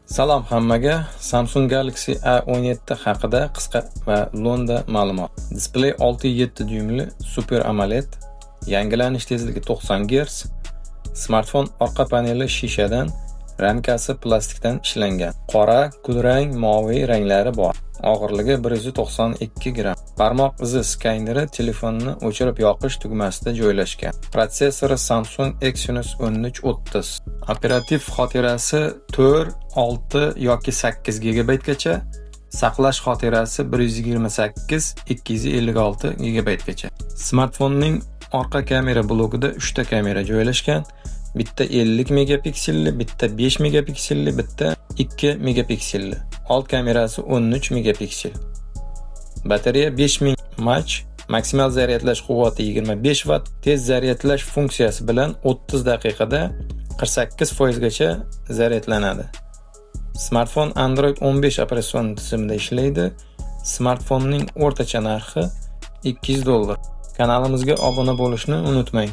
Salom hammaga. Samsung Galaxy A17 haqida qisqa va lo'nda ma'lumot. Displey 6.7 dyumli Super AMOLED, yangilanish tezligi 90 Hz. Smartfon orqa paneli shishadan, ramkasi plastikdan ishlangan. Qora, kulrang, moviy ranglari bor. Og'irligi 192 gram. Barmoq izi skaneri telefonni o'chirib yoqish tugmasida joylashgan. Protsessori Samsung Exynos 1330. Operativ xotirasi 4, 6 yoki 8 GB gacha. Saqlash xotirasi 128, 256 GB gacha. Smartfonning orqa kamera blokida 3 ta kamera joylashgan. Bitta 50 megapikselli, bitta 5 megapikselli, bitta 2 megapikselli. Old kamerasi 13 megapiksel. Batareya 5000 mAh, maksimal zaryadlash quvvati 25 Watt, tez zaryadlash funksiyasi bilan 30 daqiqada 48% gacha zaryadlanadi. Smartfon Android 15 operatsion tizimida ishlaydi. Smartfonning o'rtacha narxi $200. Kanalimizga obuna bo'lishni unutmang.